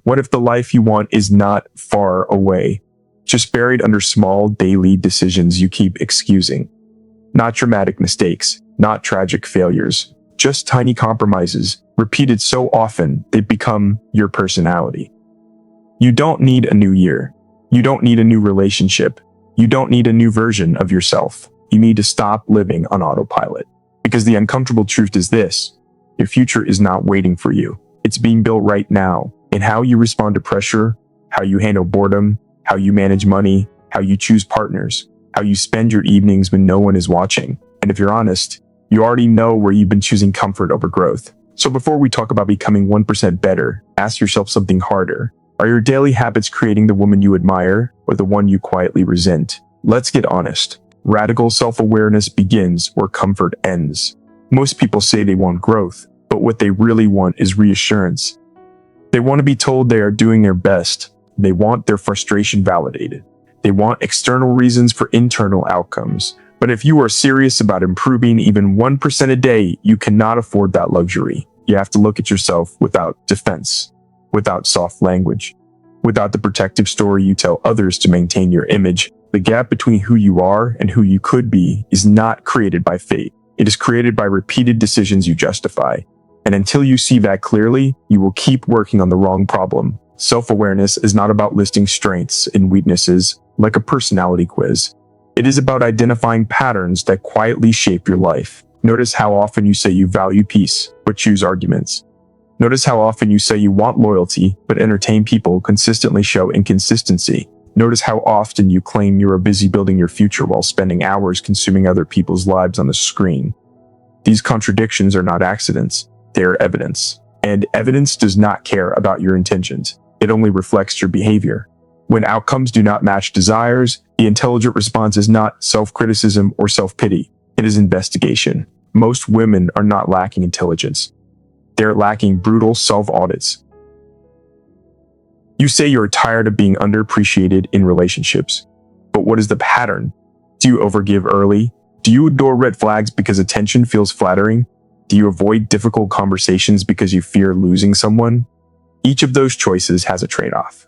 What if the life you want is not far away, just buried under small daily decisions you keep excusing? Not dramatic mistakes, not tragic failures, just tiny compromises, repeated so often they become your personality. You don't need a new year. You don't need a new relationship. You don't need a new version of yourself. You need to stop living on autopilot. Because the uncomfortable truth is this: your future is not waiting for you. It's being built right now, in how you respond to pressure, how you handle boredom, how you manage money, how you choose partners, how you spend your evenings when no one is watching. And if you're honest, you already know where you've been choosing comfort over growth. So before we talk about becoming 1% better, ask yourself something harder. Are your daily habits creating the woman you admire or the one you quietly resent? Let's get honest. Radical self-awareness begins where comfort ends. Most people say they want growth, but what they really want is reassurance. They want to be told they are doing their best. They want their frustration validated. They want external reasons for internal outcomes. But if you are serious about improving even 1% a day, you cannot afford that luxury. You have to look at yourself without defense, without soft language, without the protective story you tell others to maintain your image. The gap between who you are and who you could be is not created by fate. It is created by repeated decisions you justify. And until you see that clearly, you will keep working on the wrong problem. Self-awareness is not about listing strengths and weaknesses like a personality quiz. It is about identifying patterns that quietly shape your life. Notice how often you say you value peace, but choose arguments. Notice how often you say you want loyalty, but entertain people who consistently show inconsistency. Notice how often you claim you are busy building your future while spending hours consuming other people's lives on the screen. These contradictions are not accidents. They are evidence. And evidence does not care about your intentions. It only reflects your behavior. When outcomes do not match desires, the intelligent response is not self-criticism or self-pity. It is investigation. Most women are not lacking intelligence. They're lacking brutal self-audits. You say you're tired of being underappreciated in relationships. But what is the pattern? Do you overgive early? Do you ignore red flags because attention feels flattering? Do you avoid difficult conversations because you fear losing someone? Each of those choices has a trade-off.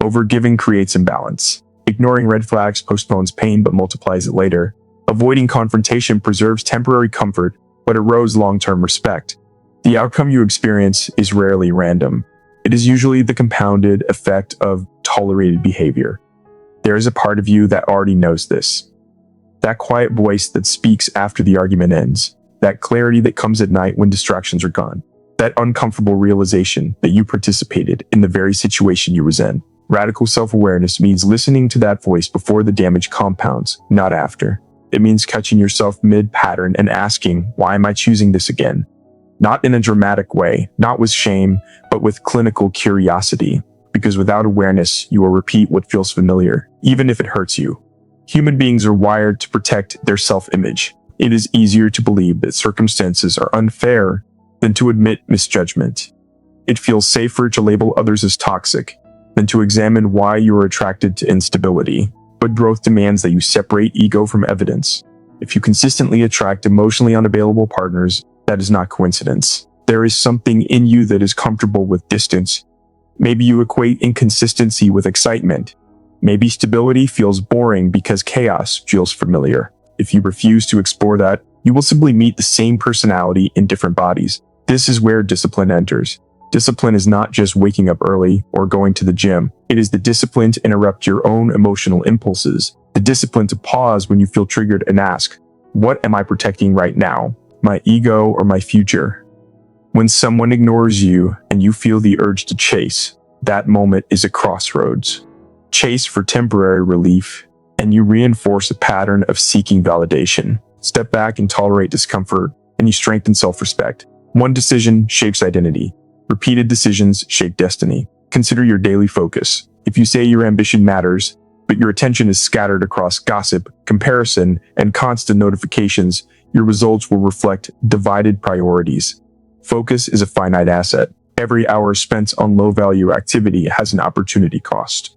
Overgiving creates imbalance. Ignoring red flags postpones pain but multiplies it later. Avoiding confrontation preserves temporary comfort but erodes long-term respect. The outcome you experience is rarely random. It is usually the compounded effect of tolerated behavior. There is a part of you that already knows this. That quiet voice that speaks after the argument ends. That clarity that comes at night when distractions are gone. That uncomfortable realization that you participated in the very situation you resent. Radical self-awareness means listening to that voice before the damage compounds, not after. It means catching yourself mid-pattern and asking, why am I choosing this again? Not in a dramatic way, not with shame, but with clinical curiosity. Because without awareness, you will repeat what feels familiar, even if it hurts you. Human beings are wired to protect their self-image. It is easier to believe that circumstances are unfair than to admit misjudgment. It feels safer to label others as toxic than to examine why you are attracted to instability. But growth demands that you separate ego from evidence. If you consistently attract emotionally unavailable partners, that is not coincidence. There is something in you that is comfortable with distance. Maybe you equate inconsistency with excitement. Maybe stability feels boring because chaos feels familiar. If you refuse to explore that, you will simply meet the same personality in different bodies. This is where discipline enters. Discipline is not just waking up early or going to the gym. It is the discipline to interrupt your own emotional impulses. The discipline to pause when you feel triggered and ask, what am I protecting right now? My ego or my future? When someone ignores you and you feel the urge to chase, that moment is a crossroads. Chase for temporary relief, and you reinforce a pattern of seeking validation. Step back and tolerate discomfort, and you strengthen self-respect. One decision shapes identity. Repeated decisions shape destiny. Consider your daily focus. If you say your ambition matters, but your attention is scattered across gossip, comparison, and constant notifications, your results will reflect divided priorities. Focus is a finite asset. Every hour spent on low-value activity has an opportunity cost.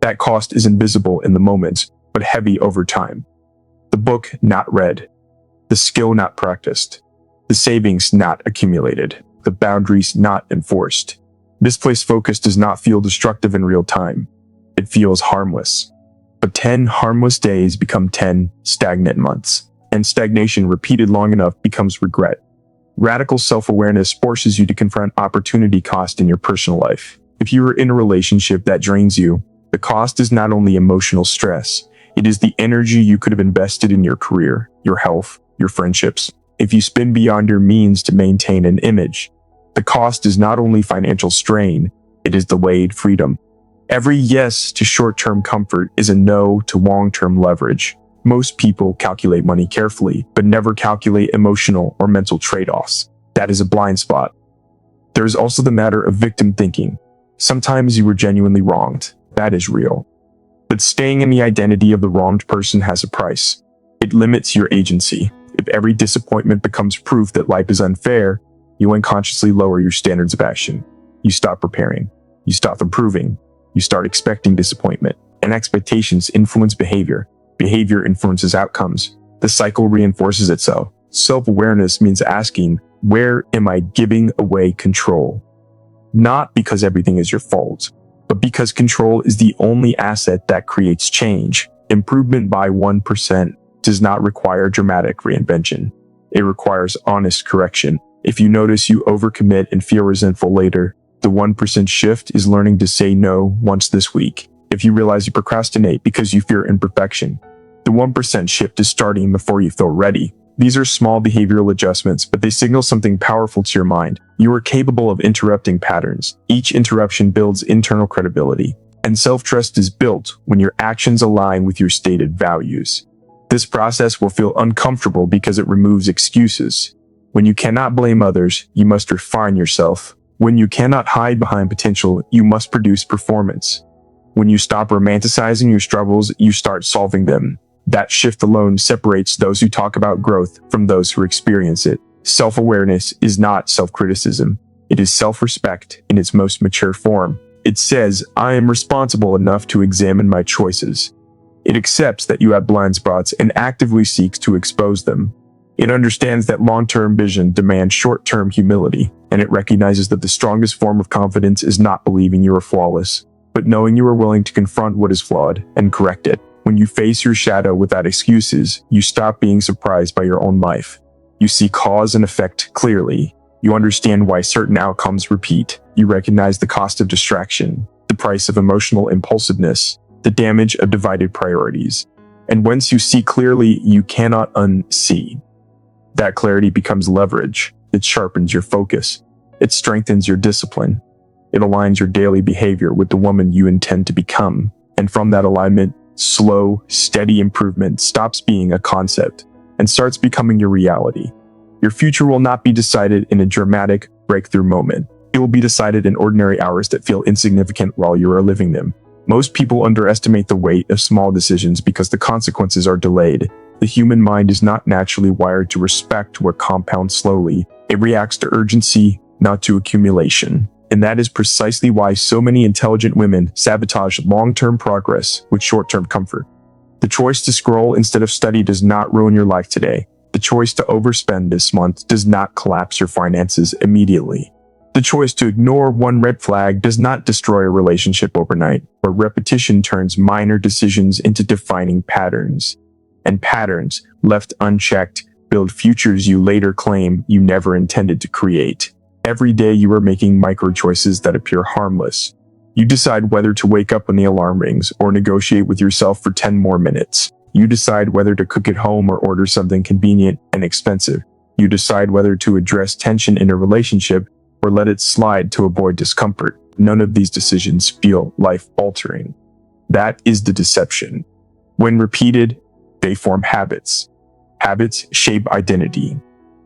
That cost is invisible in the moment, but heavy over time. The book not read. The skill not practiced. The savings not accumulated. The boundaries not enforced. Misplaced focus does not feel destructive in real time. It feels harmless. But 10 harmless days become 10 stagnant months, and stagnation repeated long enough becomes regret. Radical self-awareness forces you to confront opportunity cost in your personal life. If you are in a relationship that drains you, the cost is not only emotional stress, it is the energy you could have invested in your career, your health, your friendships. If you spend beyond your means to maintain an image, the cost is not only financial strain, it is delayed freedom. Every yes to short-term comfort is a no to long-term leverage. Most people calculate money carefully, but never calculate emotional or mental trade-offs. That is a blind spot. There is also the matter of victim thinking. Sometimes you were genuinely wronged. That is real. But staying in the identity of the wronged person has a price. It limits your agency. If every disappointment becomes proof that life is unfair, you unconsciously lower your standards of action. You stop preparing. You stop improving. You start expecting disappointment. And expectations influence behavior. Behavior influences outcomes. The cycle reinforces itself. Self-awareness means asking, where am I giving away control? Not because everything is your fault, but because control is the only asset that creates change. Improvement by 1% does not require dramatic reinvention. It requires honest correction. If you notice you overcommit and feel resentful later, the 1% shift is learning to say no once this week. If you realize you procrastinate because you fear imperfection, the 1% shift is starting before you feel ready. These are small behavioral adjustments, but they signal something powerful to your mind. You are capable of interrupting patterns. Each interruption builds internal credibility, and self-trust is built when your actions align with your stated values. This process will feel uncomfortable because it removes excuses. When you cannot blame others, you must refine yourself. When you cannot hide behind potential, you must produce performance. When you stop romanticizing your struggles, you start solving them. That shift alone separates those who talk about growth from those who experience it. Self-awareness is not self-criticism. It is self-respect in its most mature form. It says, I am responsible enough to examine my choices. It accepts that you have blind spots and actively seeks to expose them. It understands that long-term vision demands short-term humility, and it recognizes that the strongest form of confidence is not believing you are flawless, but knowing you are willing to confront what is flawed and correct it. When you face your shadow without excuses, you stop being surprised by your own life. You see cause and effect clearly. You understand why certain outcomes repeat. You recognize the cost of distraction, the price of emotional impulsiveness, the damage of divided priorities. And once you see clearly, you cannot unsee. That clarity becomes leverage. It sharpens your focus. It strengthens your discipline. It aligns your daily behavior with the woman you intend to become. And from that alignment, slow, steady improvement stops being a concept and starts becoming your reality. Your future will not be decided in a dramatic breakthrough moment. It will be decided in ordinary hours that feel insignificant while you are living them. Most people underestimate the weight of small decisions because the consequences are delayed. The human mind is not naturally wired to respect what compounds slowly. It reacts to urgency, not to accumulation. And that is precisely why so many intelligent women sabotage long-term progress with short-term comfort. The choice to scroll instead of study does not ruin your life today. The choice to overspend this month does not collapse your finances immediately. The choice to ignore one red flag does not destroy a relationship overnight, but repetition turns minor decisions into defining patterns. And patterns, left unchecked, build futures you later claim you never intended to create. Every day you are making micro choices that appear harmless. You decide whether to wake up when the alarm rings or negotiate with yourself for 10 more minutes. You decide whether to cook at home or order something convenient and expensive. You decide whether to address tension in a relationship or let it slide to avoid discomfort. None of these decisions feel life-altering. That is the deception. When repeated, they form habits. Habits shape identity.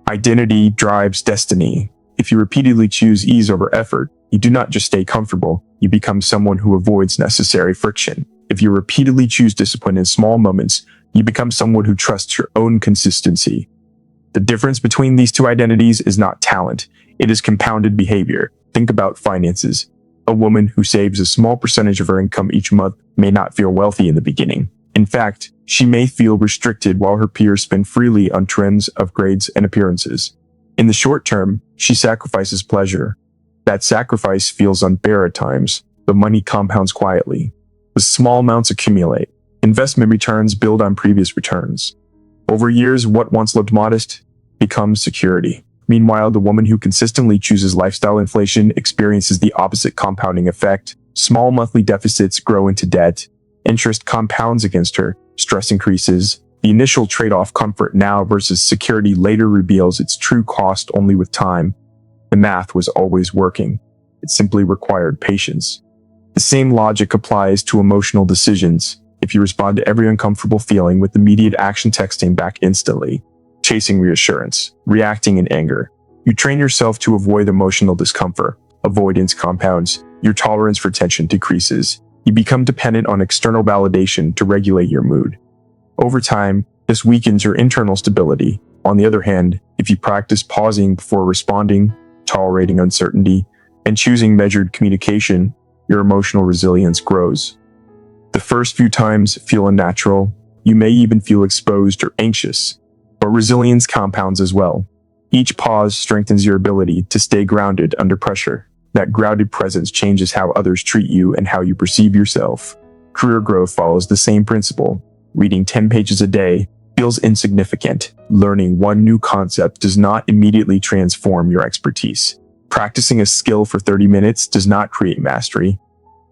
Identity drives destiny. If you repeatedly choose ease over effort, you do not just stay comfortable, you become someone who avoids necessary friction. If you repeatedly choose discipline in small moments, you become someone who trusts your own consistency. The difference between these two identities is not talent, it is compounded behavior. Think about finances. A woman who saves a small percentage of her income each month may not feel wealthy in the beginning. In fact, she may feel restricted while her peers spend freely on trends, upgrades, and appearances. In the short term, she sacrifices pleasure. That sacrifice feels unfair at times, but money compounds quietly. The small amounts accumulate. Investment returns build on previous returns. Over years, what once looked modest becomes security. Meanwhile, the woman who consistently chooses lifestyle inflation experiences the opposite compounding effect. Small monthly deficits grow into debt. Interest compounds against her. Stress increases. The initial trade-off, comfort now versus security, later reveals its true cost only with time. The math was always working. It simply required patience. The same logic applies to emotional decisions. If you respond to every uncomfortable feeling with immediate action, texting back instantly, chasing reassurance, reacting in anger, you train yourself to avoid emotional discomfort. Avoidance compounds. Your tolerance for tension decreases. You become dependent on external validation to regulate your mood. Over time, this weakens your internal stability. On the other hand, if you practice pausing before responding, tolerating uncertainty, and choosing measured communication, your emotional resilience grows. The first few times feel unnatural. You may even feel exposed or anxious, but resilience compounds as well. Each pause strengthens your ability to stay grounded under pressure. That grounded presence changes how others treat you and how you perceive yourself. Career growth follows the same principle. Reading 10 pages a day feels insignificant. Learning one new concept does not immediately transform your expertise. Practicing a skill for 30 minutes does not create mastery,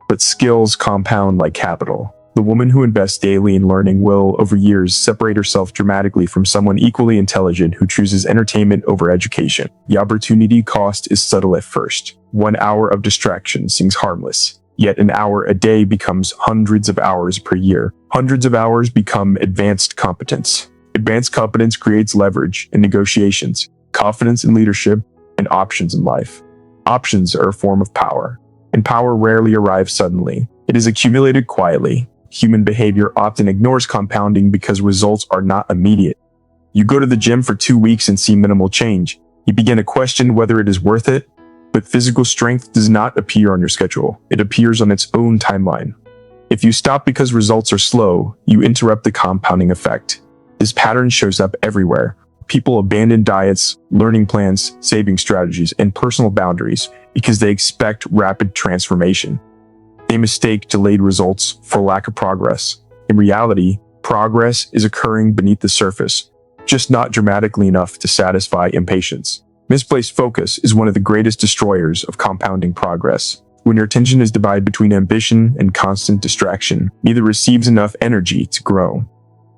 but skills compound like capital. The woman who invests daily in learning will, over years, separate herself dramatically from someone equally intelligent who chooses entertainment over education. The opportunity cost is subtle at first. 1 hour of distraction seems harmless, yet an hour a day becomes hundreds of hours per year. Hundreds of hours become advanced competence. Advanced competence creates leverage in negotiations, confidence in leadership, and options in life. Options are a form of power, and power rarely arrives suddenly. It is accumulated quietly. Human behavior often ignores compounding because results are not immediate. You go to the gym for 2 weeks and see minimal change. You begin to question whether it is worth it, but physical strength does not appear on your schedule. It appears on its own timeline. If you stop because results are slow, you interrupt the compounding effect. This pattern shows up everywhere. People abandon diets, learning plans, saving strategies, and personal boundaries because they expect rapid transformation. They mistake delayed results for lack of progress. In reality, progress is occurring beneath the surface, just not dramatically enough to satisfy impatience. Misplaced focus is one of the greatest destroyers of compounding progress. When your attention is divided between ambition and constant distraction, neither receives enough energy to grow.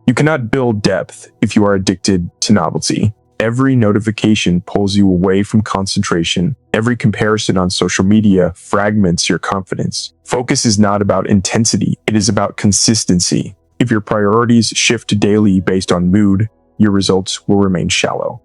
You cannot build depth if you are addicted to novelty. Every notification pulls you away from concentration. Every comparison on social media fragments your confidence. Focus is not about intensity, it is about consistency. If your priorities shift daily based on mood, your results will remain shallow.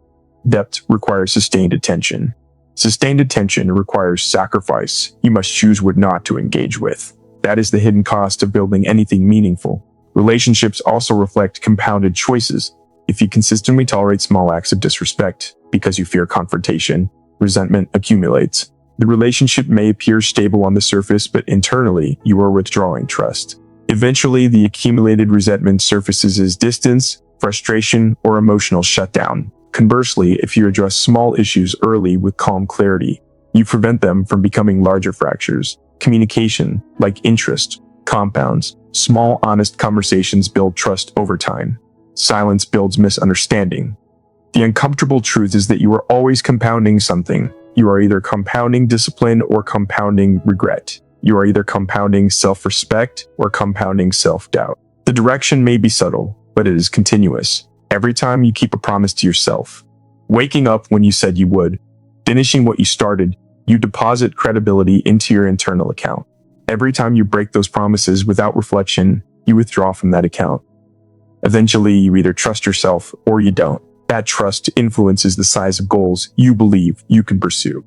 Depth requires sustained attention. Sustained attention requires sacrifice. You must choose what not to engage with. That is the hidden cost of building anything meaningful. Relationships also reflect compounded choices. If you consistently tolerate small acts of disrespect because you fear confrontation, resentment accumulates. The relationship may appear stable on the surface, but internally, you are withdrawing trust. Eventually, the accumulated resentment surfaces as distance, frustration, or emotional shutdown. Conversely, if you address small issues early with calm clarity, you prevent them from becoming larger fractures. Communication, like interest, compounds. Small, honest conversations build trust over time. Silence builds misunderstanding. The uncomfortable truth is that you are always compounding something. You are either compounding discipline or compounding regret. You are either compounding self-respect or compounding self-doubt. The direction may be subtle, but it is continuous. Every time you keep a promise to yourself, waking up when you said you would, finishing what you started, you deposit credibility into your internal account. Every time you break those promises without reflection, you withdraw from that account. Eventually, you either trust yourself or you don't. That trust influences the size of goals you believe you can pursue.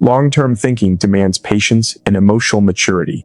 Long-term thinking demands patience and emotional maturity.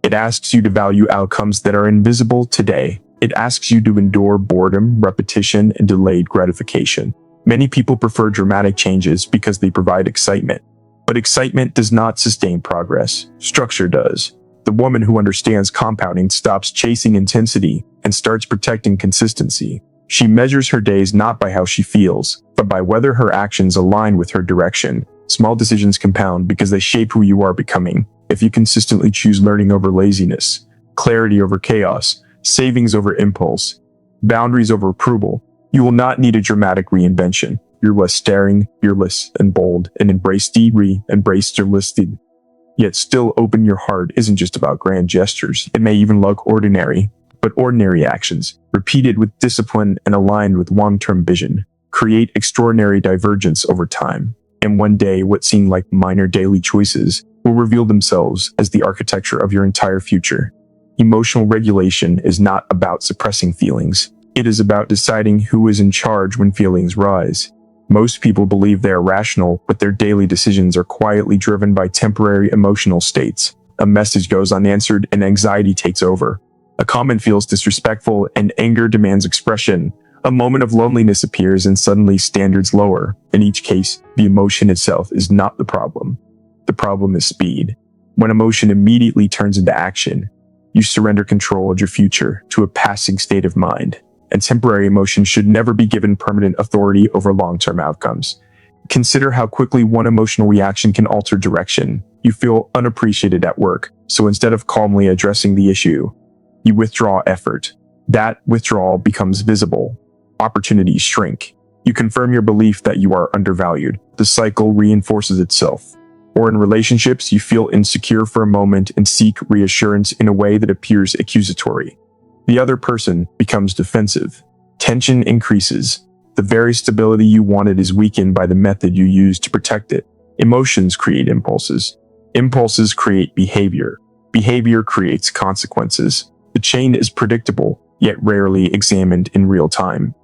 It asks you to value outcomes that are invisible today. It asks you to endure boredom, repetition, and delayed gratification. Many people prefer dramatic changes because they provide excitement. But excitement does not sustain progress. Structure does. The woman who understands compounding stops chasing intensity and starts protecting consistency. She measures her days not by how she feels, but by whether her actions align with her direction. Small decisions compound because they shape who you are becoming. If you consistently choose learning over laziness, clarity over chaos, savings over impulse, boundaries over approval, you will not need a dramatic reinvention. You're less staring, fearless, and bold, and embrace your listed. Yet still open your heart isn't just about grand gestures. It may even look ordinary, but ordinary actions, repeated with discipline and aligned with long-term vision, create extraordinary divergence over time. And one day, what seem like minor daily choices will reveal themselves as the architecture of your entire future. Emotional regulation is not about suppressing feelings. It is about deciding who is in charge when feelings rise. Most people believe they are rational, but their daily decisions are quietly driven by temporary emotional states. A message goes unanswered and anxiety takes over. A comment feels disrespectful and anger demands expression. A moment of loneliness appears and suddenly standards lower. In each case, the emotion itself is not the problem. The problem is speed. When emotion immediately turns into action, you surrender control of your future to a passing state of mind. And temporary emotion should never be given permanent authority over long-term outcomes. Consider how quickly one emotional reaction can alter direction. You feel unappreciated at work, so instead of calmly addressing the issue, you withdraw effort. That withdrawal becomes visible. Opportunities shrink. You confirm your belief that you are undervalued. The cycle reinforces itself. Or in relationships, you feel insecure for a moment and seek reassurance in a way that appears accusatory. The other person becomes defensive. Tension increases. The very stability you wanted is weakened by the method you use to protect it. Emotions create impulses. Impulses create behavior. Behavior creates consequences. The chain is predictable, yet rarely examined in real time.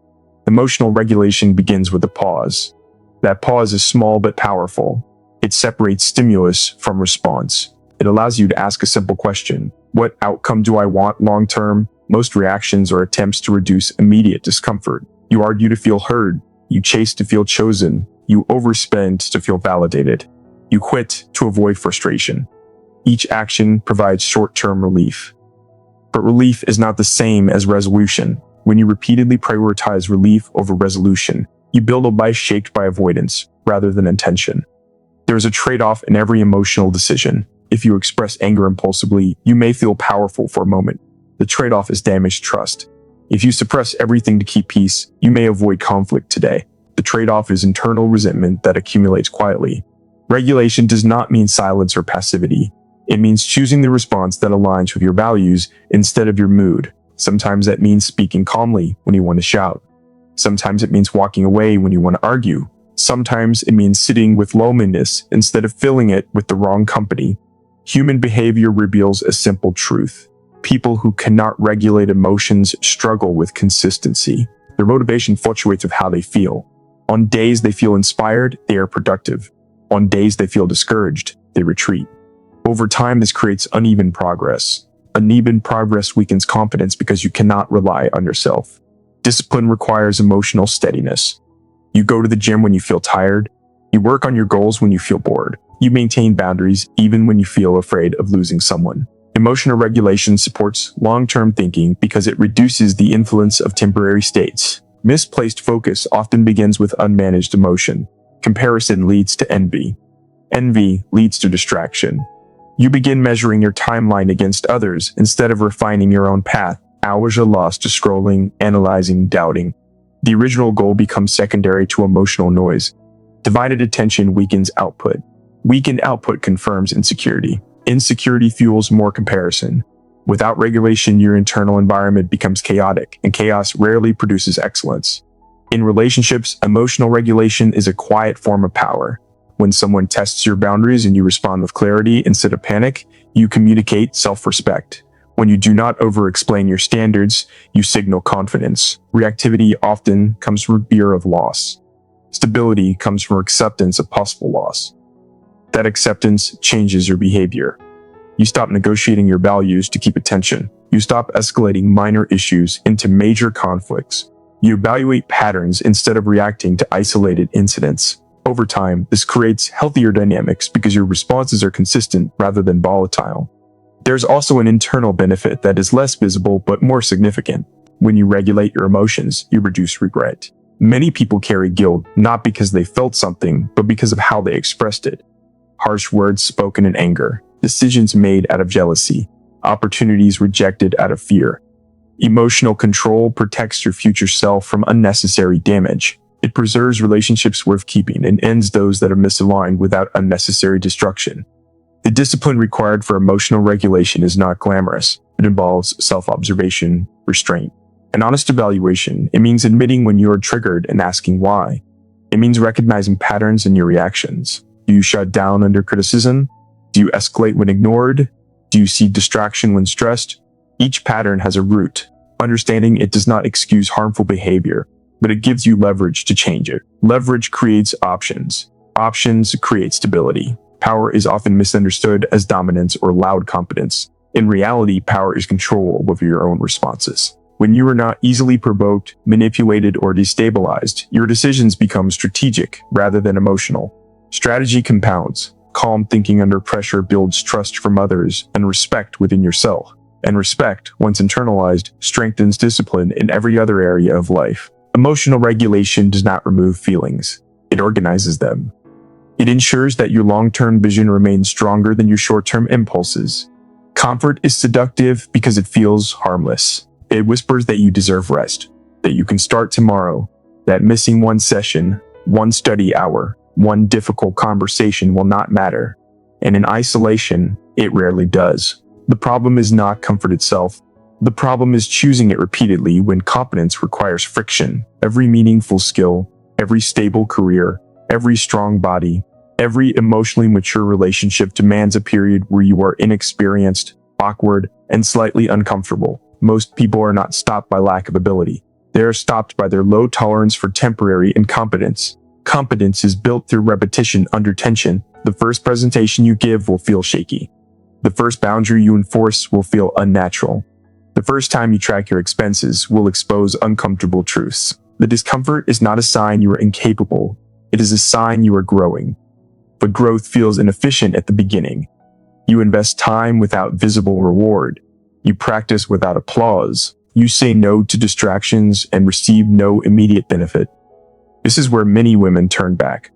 Emotional regulation begins with a pause. That pause is small but powerful. It separates stimulus from response. It allows you to ask a simple question. What outcome do I want long term? Most reactions are attempts to reduce immediate discomfort. You argue to feel heard. You chase to feel chosen. You overspend to feel validated. You quit to avoid frustration. Each action provides short-term relief. But relief is not the same as resolution. When you repeatedly prioritize relief over resolution, you build a life shaped by avoidance rather than intention. There is a trade-off in every emotional decision. If you express anger impulsively, you may feel powerful for a moment. The trade-off is damaged trust. If you suppress everything to keep peace, you may avoid conflict today. The trade-off is internal resentment that accumulates quietly. Regulation does not mean silence or passivity. It means choosing the response that aligns with your values instead of your mood. Sometimes that means speaking calmly when you want to shout. Sometimes it means walking away when you want to argue. Sometimes it means sitting with loneliness instead of filling it with the wrong company. Human behavior reveals a simple truth. People who cannot regulate emotions struggle with consistency. Their motivation fluctuates with how they feel. On days they feel inspired, they are productive. On days they feel discouraged, they retreat. Over time, this creates uneven progress. Uneven progress weakens confidence because you cannot rely on yourself. Discipline requires emotional steadiness. You go to the gym when you feel tired. You work on your goals when you feel bored. You maintain boundaries even when you feel afraid of losing someone. Emotional regulation supports long-term thinking because it reduces the influence of temporary states. Misplaced focus often begins with unmanaged emotion. Comparison leads to envy. Envy leads to distraction. You begin measuring your timeline against others instead of refining your own path. Hours are lost to scrolling, analyzing, doubting. The original goal becomes secondary to emotional noise. Divided attention weakens output. Weakened output confirms insecurity. Insecurity fuels more comparison. Without regulation, your internal environment becomes chaotic, and chaos rarely produces excellence. In relationships, emotional regulation is a quiet form of power. When someone tests your boundaries and you respond with clarity instead of panic, you communicate self-respect. When you do not over-explain your standards, you signal confidence. Reactivity often comes from fear of loss. Stability comes from acceptance of possible loss. That acceptance changes your behavior. You stop negotiating your values to keep attention. You stop escalating minor issues into major conflicts. You evaluate patterns instead of reacting to isolated incidents. Over time, this creates healthier dynamics because your responses are consistent rather than volatile. There's also an internal benefit that is less visible but more significant. When you regulate your emotions, you reduce regret. Many people carry guilt not because they felt something, but because of how they expressed it. Harsh words spoken in anger, decisions made out of jealousy, opportunities rejected out of fear. Emotional control protects your future self from unnecessary damage. It preserves relationships worth keeping and ends those that are misaligned without unnecessary destruction. The discipline required for emotional regulation is not glamorous. It involves self-observation, restraint, and honest evaluation. It means admitting when you are triggered and asking why. It means recognizing patterns in your reactions. Do you shut down under criticism? Do you escalate when ignored? Do you see distraction when stressed? Each pattern has a root. Understanding it does not excuse harmful behavior, but it gives you leverage to change it. Leverage creates options. Options create stability. Power is often misunderstood as dominance or loud competence. In reality, power is control over your own responses. When you are not easily provoked, manipulated, or destabilized, your decisions become strategic rather than emotional. Strategy compounds. Calm thinking under pressure builds trust from others and respect within yourself. And respect, once internalized, strengthens discipline in every other area of life. Emotional regulation does not remove feelings. It organizes them. It ensures that your long-term vision remains stronger than your short-term impulses. Comfort is seductive because it feels harmless. It whispers that you deserve rest, that you can start tomorrow, that missing one session, one study hour, one difficult conversation will not matter. And in isolation, it rarely does. The problem is not comfort itself. The problem is choosing it repeatedly when competence requires friction. Every meaningful skill, every stable career, every strong body, every emotionally mature relationship demands a period where you are inexperienced, awkward, and slightly uncomfortable. Most people are not stopped by lack of ability. They are stopped by their low tolerance for temporary incompetence. Competence is built through repetition under tension. The first presentation you give will feel shaky. The first boundary you enforce will feel unnatural. The first time you track your expenses will expose uncomfortable truths. The discomfort is not a sign you are incapable. It is a sign you are growing. But growth feels inefficient at the beginning. You invest time without visible reward. You practice without applause. You say no to distractions and receive no immediate benefit. This is where many women turn back.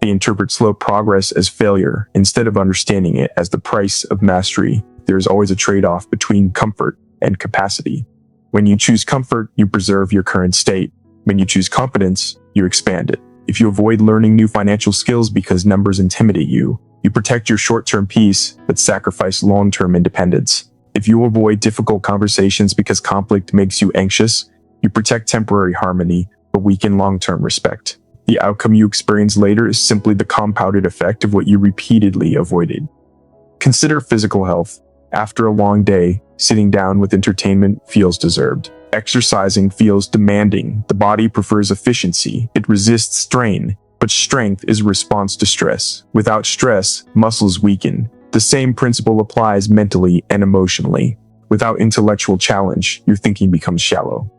They interpret slow progress as failure instead of understanding it as the price of mastery. There is always a trade-off between comfort and capacity. When you choose comfort, you preserve your current state. When you choose competence, you expand it. If you avoid learning new financial skills because numbers intimidate you, you protect your short-term peace but sacrifice long-term independence. If you avoid difficult conversations because conflict makes you anxious, you protect temporary harmony but weaken long-term respect. The outcome you experience later is simply the compounded effect of what you repeatedly avoided. Consider physical health. After a long day, sitting down with entertainment feels deserved. Exercising feels demanding. The body prefers efficiency. It resists strain, but strength is a response to stress. Without stress, muscles weaken. The same principle applies mentally and emotionally. Without intellectual challenge, your thinking becomes shallow.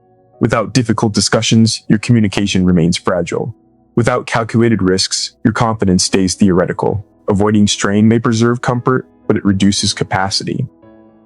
Without difficult discussions, your communication remains fragile. Without calculated risks, your confidence stays theoretical. Avoiding strain may preserve comfort, but it reduces capacity.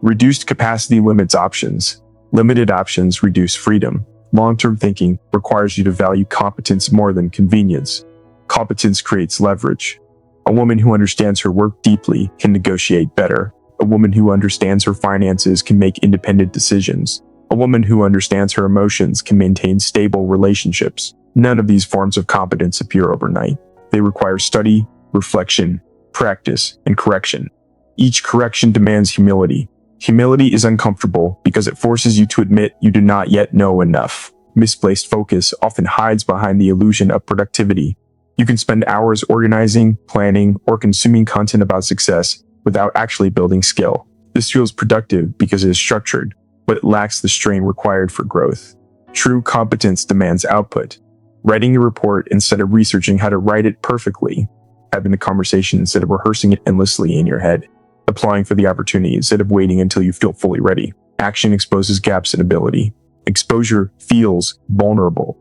Reduced capacity limits options. Limited options reduce freedom. Long-term thinking requires you to value competence more than convenience. Competence creates leverage. A woman who understands her work deeply can negotiate better. A woman who understands her finances can make independent decisions. A woman who understands her emotions can maintain stable relationships. None of these forms of competence appear overnight. They require study, reflection, practice, and correction. Each correction demands humility. Humility is uncomfortable because it forces you to admit you do not yet know enough. Misplaced focus often hides behind the illusion of productivity. You can spend hours organizing, planning, or consuming content about success without actually building skill. This feels productive because it is structured, but it lacks the strain required for growth. True competence demands output. Writing a report instead of researching how to write it perfectly. Having a conversation instead of rehearsing it endlessly in your head. Applying for the opportunity instead of waiting until you feel fully ready. Action exposes gaps in ability. Exposure feels vulnerable,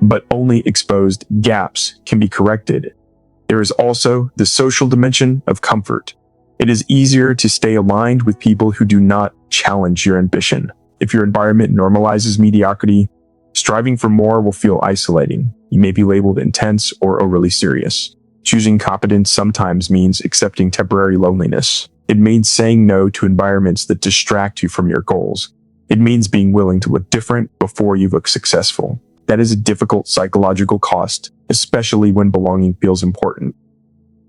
but only exposed gaps can be corrected. There is also the social dimension of comfort. It is easier to stay aligned with people who do not challenge your ambition. If your environment normalizes mediocrity, Striving for more will feel isolating. You may be labeled intense or overly serious. Choosing competence sometimes means accepting temporary loneliness. It means saying no to environments that distract you from your goals. It means being willing to look different before you look successful. That is a difficult psychological cost, especially when belonging feels important.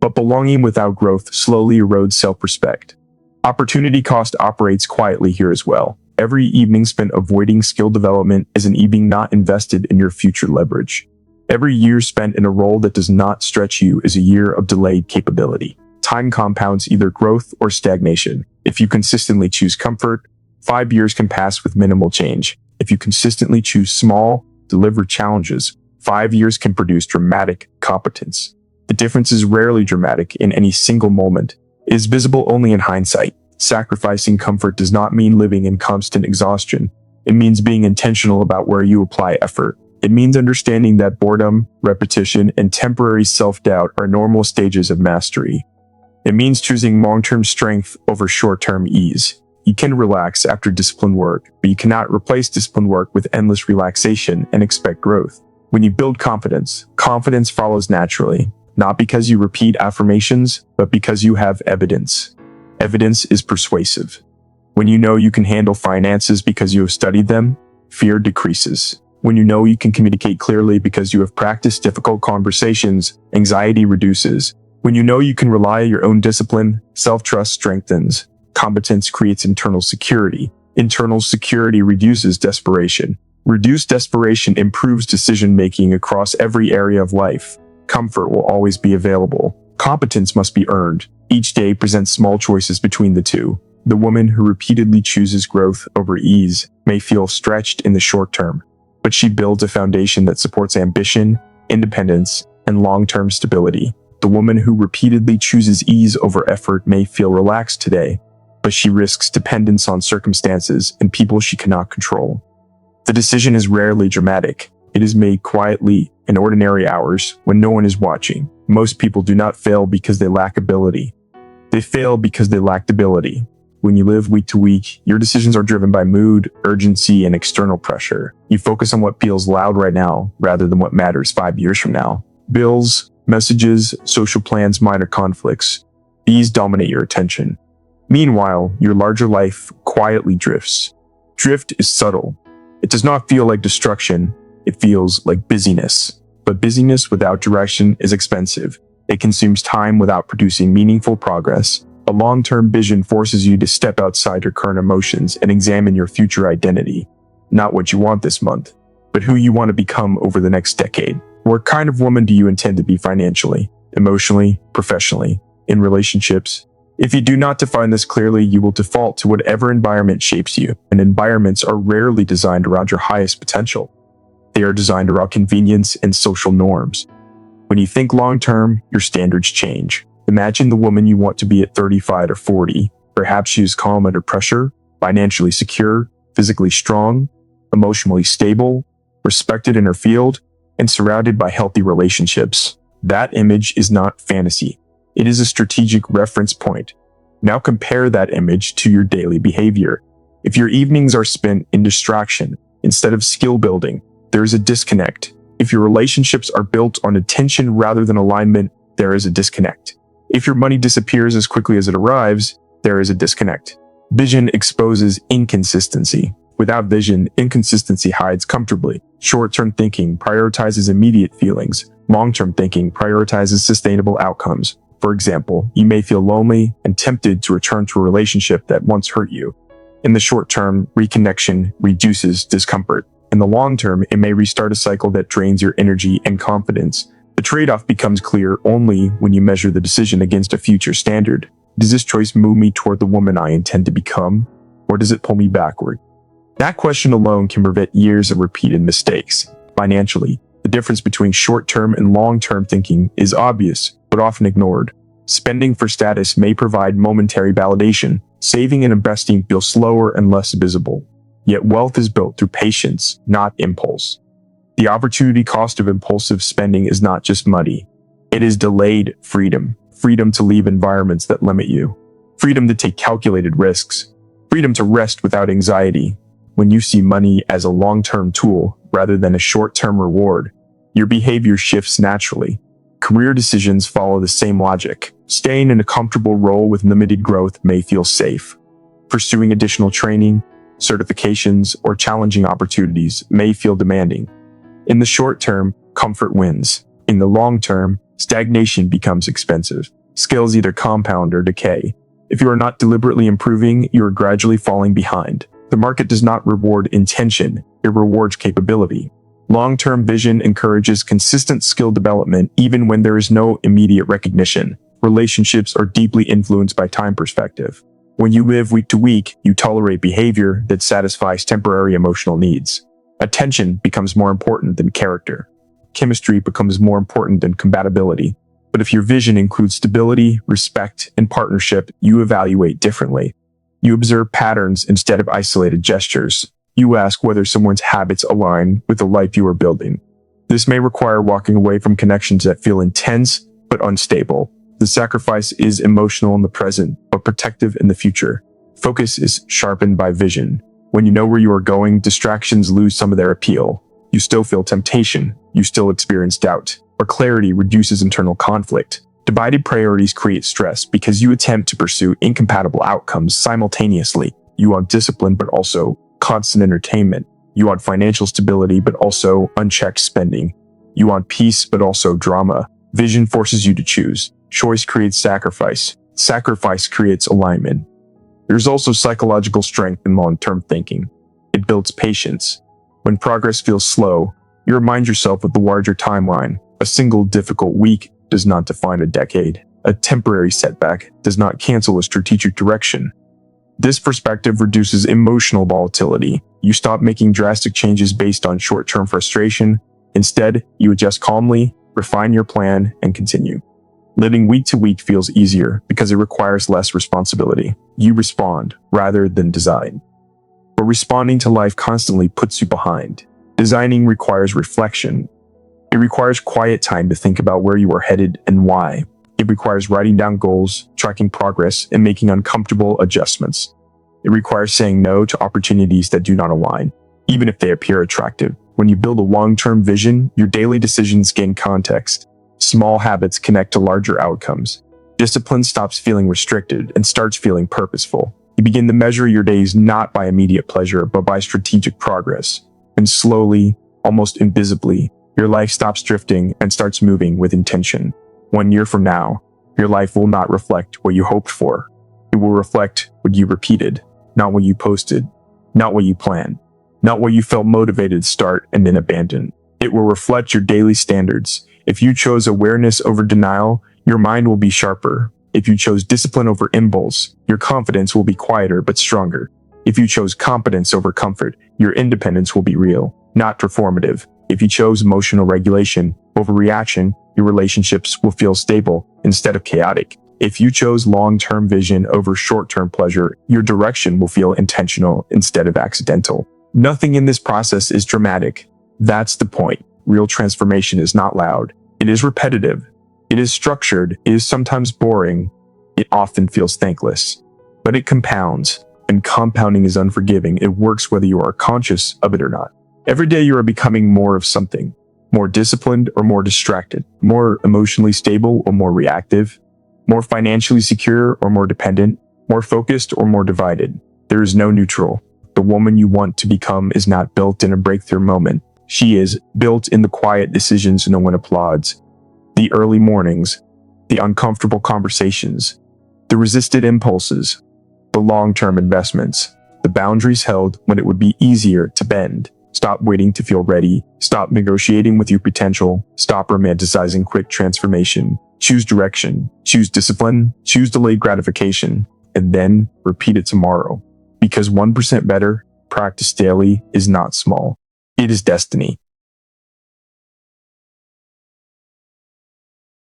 But belonging without growth slowly erodes self-respect. Opportunity cost operates quietly here as well. Every evening spent avoiding skill development is an evening not invested in your future leverage. Every year spent in a role that does not stretch you is a year of delayed capability. Time compounds either growth or stagnation. If you consistently choose comfort, 5 years can pass with minimal change. If you consistently choose small, delivered challenges, 5 years can produce dramatic competence. The difference is rarely dramatic in any single moment. It is visible only in hindsight. Sacrificing comfort does not mean living in constant exhaustion. It means being intentional about where you apply effort. It means understanding that boredom, repetition, and temporary self-doubt are normal stages of mastery. It means choosing long-term strength over short-term ease. You can relax after disciplined work, but you cannot replace disciplined work with endless relaxation and expect growth. When you build confidence, confidence follows naturally, not because you repeat affirmations, but because you have evidence. Evidence is persuasive. When you know you can handle finances because you have studied them, fear decreases. When you know you can communicate clearly because you have practiced difficult conversations, anxiety reduces. When you know you can rely on your own discipline, self-trust strengthens. Competence creates internal security. Internal security reduces desperation. Reduced desperation improves decision-making across every area of life. Comfort will always be available. Competence must be earned. Each day presents small choices between the two. The woman who repeatedly chooses growth over ease may feel stretched in the short term, but she builds a foundation that supports ambition, independence, and long-term stability. The woman who repeatedly chooses ease over effort may feel relaxed today, but she risks dependence on circumstances and people she cannot control. The decision is rarely dramatic. It is made quietly in ordinary hours when no one is watching. Most people do not fail because they lack ability. They fail because they lack ability. When you live week to week, your decisions are driven by mood, urgency, and external pressure. You focus on what feels loud right now rather than what matters 5 years from now. Bills, messages, social plans, minor conflicts. These dominate your attention. Meanwhile, your larger life quietly drifts. Drift is subtle. It does not feel like destruction. It feels like busyness. But busyness without direction is expensive. It consumes time without producing meaningful progress. A long-term vision forces you to step outside your current emotions and examine your future identity. Not what you want this month, but who you want to become over the next decade. What kind of woman do you intend to be financially, emotionally, professionally, in relationships? If you do not define this clearly, you will default to whatever environment shapes you, and environments are rarely designed around your highest potential. They are designed around convenience and social norms. When you think long-term, your standards change. Imagine the woman you want to be at 35 or 40. Perhaps she is calm under pressure, financially secure, physically strong, emotionally stable, respected in her field, and surrounded by healthy relationships. That image is not fantasy. It is a strategic reference point. Now compare that image to your daily behavior. If your evenings are spent in distraction instead of skill building, there is a disconnect. If your relationships are built on attention rather than alignment, there is a disconnect. If your money disappears as quickly as it arrives, there is a disconnect. Vision exposes inconsistency. Without vision, inconsistency hides comfortably. Short-term thinking prioritizes immediate feelings. Long-term thinking prioritizes sustainable outcomes. For example, you may feel lonely and tempted to return to a relationship that once hurt you. In the short term, reconnection reduces discomfort. In the long term, it may restart a cycle that drains your energy and confidence. The trade-off becomes clear only when you measure the decision against a future standard. Does this choice move me toward the woman I intend to become, or does it pull me backward? That question alone can prevent years of repeated mistakes. Financially, the difference between short-term and long-term thinking is obvious, but often ignored. Spending for status may provide momentary validation. Saving and investing feel slower and less visible. Yet wealth is built through patience, not impulse. The opportunity cost of impulsive spending is not just money. It is delayed freedom. Freedom to leave environments that limit you. Freedom to take calculated risks. Freedom to rest without anxiety. When you see money as a long-term tool rather than a short-term reward, your behavior shifts naturally. Career decisions follow the same logic. Staying in a comfortable role with limited growth may feel safe. Pursuing additional training, certifications, or challenging opportunities may feel demanding. In the short term, comfort wins. In the long term, stagnation becomes expensive. Skills either compound or decay. If you are not deliberately improving, you are gradually falling behind. The market does not reward intention, it rewards capability. Long-term vision encourages consistent skill development even when there is no immediate recognition. Relationships are deeply influenced by time perspective. When you live week to week, you tolerate behavior that satisfies temporary emotional needs. Attention becomes more important than character. Chemistry becomes more important than compatibility. But if your vision includes stability, respect, and partnership, you evaluate differently. You observe patterns instead of isolated gestures. You ask whether someone's habits align with the life you are building. This may require walking away from connections that feel intense but unstable. The sacrifice is emotional in the present, but protective in the future. Focus is sharpened by vision. When you know where you are going, distractions lose some of their appeal. You still feel temptation. You still experience doubt. But clarity reduces internal conflict. Divided priorities create stress because you attempt to pursue incompatible outcomes simultaneously. You want discipline, but also constant entertainment. You want financial stability, but also unchecked spending. You want peace, but also drama. Vision forces you to choose. Choice creates sacrifice. Sacrifice creates alignment. There's also psychological strength in long-term thinking. It builds patience. When progress feels slow, you remind yourself of the larger timeline. A single difficult week does not define a decade. A temporary setback does not cancel a strategic direction. This perspective reduces emotional volatility. You stop making drastic changes based on short-term frustration. Instead, you adjust calmly, refine your plan, and continue. Living week to week feels easier because it requires less responsibility. You respond rather than design. But responding to life constantly puts you behind. Designing requires reflection. It requires quiet time to think about where you are headed and why. It requires writing down goals, tracking progress, and making uncomfortable adjustments. It requires saying no to opportunities that do not align, even if they appear attractive. When you build a long-term vision, your daily decisions gain context. Small habits connect to larger outcomes. Discipline stops feeling restricted and starts feeling purposeful. You begin to measure your days not by immediate pleasure, but by strategic progress. And slowly, almost invisibly, your life stops drifting and starts moving with intention. 1 year from now, your life will not reflect what you hoped for. It will reflect what you repeated, not what you posted, not what you planned, not what you felt motivated to start and then abandon. It will reflect your daily standards. If you chose awareness over denial, your mind will be sharper. If you chose discipline over impulse, your confidence will be quieter but stronger. If you chose competence over comfort, your independence will be real, not performative. If you chose emotional regulation over reaction, your relationships will feel stable instead of chaotic. If you chose long-term vision over short-term pleasure, your direction will feel intentional instead of accidental. Nothing in this process is dramatic. That's the point. Real transformation is not loud. It is repetitive. It is structured. It is sometimes boring. It often feels thankless. But it compounds, and compounding is unforgiving. It works whether you are conscious of it or not. Every day you are becoming more of something. More disciplined or more distracted. More emotionally stable or more reactive. More financially secure or more dependent. More focused or more divided. There is no neutral. The woman you want to become is not built in a breakthrough moment. She is built in the quiet decisions no one applauds. The early mornings, the uncomfortable conversations, the resisted impulses, the long-term investments, the boundaries held when it would be easier to bend. Stop waiting to feel ready. Stop negotiating with your potential. Stop romanticizing quick transformation. Choose direction. Choose discipline. Choose delayed gratification. And then repeat it tomorrow. Because 1% better, practice daily, is not small. It is destiny.